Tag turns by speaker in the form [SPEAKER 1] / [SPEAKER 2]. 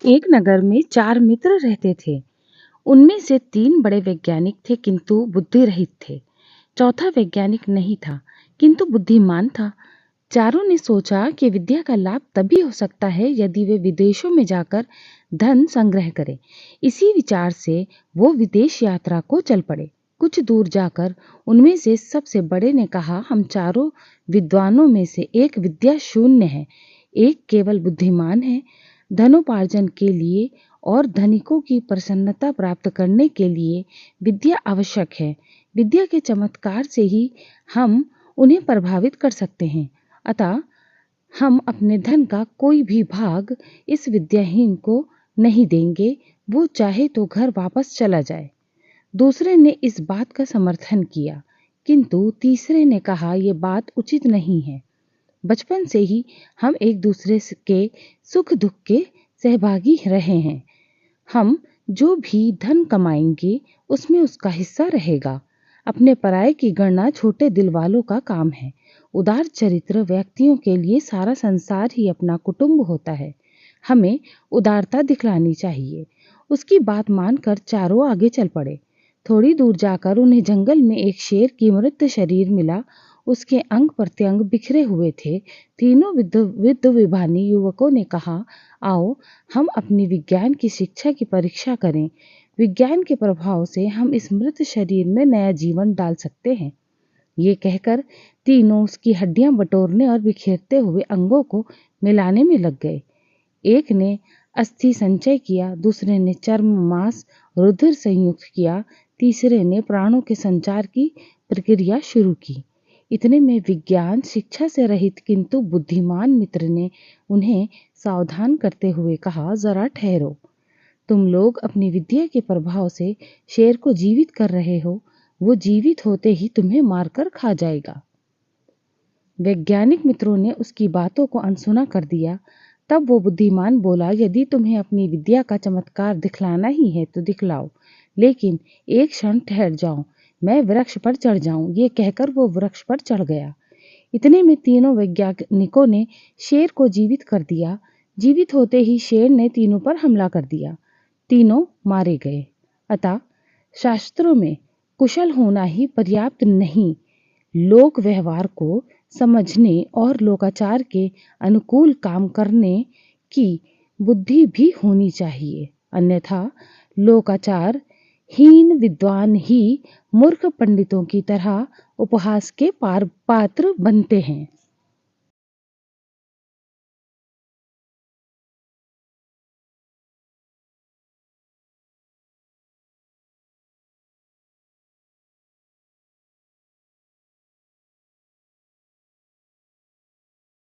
[SPEAKER 1] एक नगर में 4 मित्र रहते थे। उनमें से 3 बड़े वैज्ञानिक थे किंतु बुद्धि रहित थे। चौथा वैज्ञानिक नहीं था किंतु बुद्धिमान था। चारों ने सोचा कि विद्या का लाभ तभी हो सकता है यदि वे विदेशों में जाकर धन संग्रह करें। इसी विचार से वो विदेश यात्रा को चल पड़े। कुछ दूर जाकर उनमें से सबसे बड़े ने कहा, हम चारों विद्वानों में से एक विद्या शून्य है, एक केवल बुद्धिमान है। धनोपार्जन के लिए और धनिकों की प्रसन्नता प्राप्त करने के लिए विद्या आवश्यक है। विद्या के चमत्कार से ही हम उन्हें प्रभावित कर सकते हैं। अतः हम अपने धन का कोई भी भाग इस विद्याहीन को नहीं देंगे, वो चाहे तो घर वापस चला जाए। दूसरे ने इस बात का समर्थन किया, किंतु तीसरे ने कहा, यह बात उचित नहीं है। बचपन से ही हम एक दूसरे के सुख दुख के सहभागी रहे हैं। हम जो भी धन कमाएंगे उसमें उसका हिस्सा रहेगा। अपने पराये की गणना छोटे दिल वालों का काम है। उदार चरित्र व्यक्तियों के लिए सारा संसार ही अपना कुटुंब होता है। हमें उदारता दिखलानी चाहिए। उसकी बात मानकर चारों आगे चल पड़े। थोड़ी दूर जाकर उन्हें जंगल में एक शेर की मृत शरीर मिला। उसके अंग प्रत्यंग बिखरे हुए थे। तीनों विद्ध विभानी युवकों ने कहा, आओ हम अपनी विज्ञान की शिक्षा की परीक्षा करें। विज्ञान के प्रभाव से हम इस मृत शरीर में नया जीवन डाल सकते हैं। ये कहकर तीनों उसकी हड्डियां बटोरने और बिखेरते हुए अंगों को मिलाने में लग गए। एक ने अस्थि संचय किया, दूसरे ने चर्म मांस रुधिर संयुक्त किया, तीसरे ने प्राणों के संचार की प्रक्रिया शुरू की। इतने में विज्ञान शिक्षा से रहित किंतु बुद्धिमान मित्र ने उन्हें सावधान करते हुए कहा, जरा ठहरो। तुम लोग अपनी विद्या के प्रभाव से शेर को जीवित कर रहे हो। वो जीवित होते ही तुम्हें मारकर खा जाएगा। वैज्ञानिक मित्रों ने उसकी बातों को अनसुना कर दिया। तब वो बुद्धिमान बोला, यदि तुम्हें अपनी विद्या का चमत्कार दिखलाना ही है तो दिखलाओ, लेकिन एक क्षण ठहर जाओ, मैं वृक्ष पर चढ़ जाऊं। ये कहकर वो वृक्ष पर चढ़ गया। इतने में तीनों वैज्ञानिकों ने शेर को जीवित कर दिया। जीवित होते ही शेर ने तीनों पर हमला कर दिया। तीनों मारे गए। अतः शास्त्रों में कुशल होना ही पर्याप्त नहीं, लोक व्यवहार को समझने और लोकाचार के अनुकूल काम करने की बुद्धि भी होनी चाहिए। अन्यथा लोकाचार हीन विद्वान ही मूर्ख पंडितों की तरह उपहास के पात्र बनते हैं।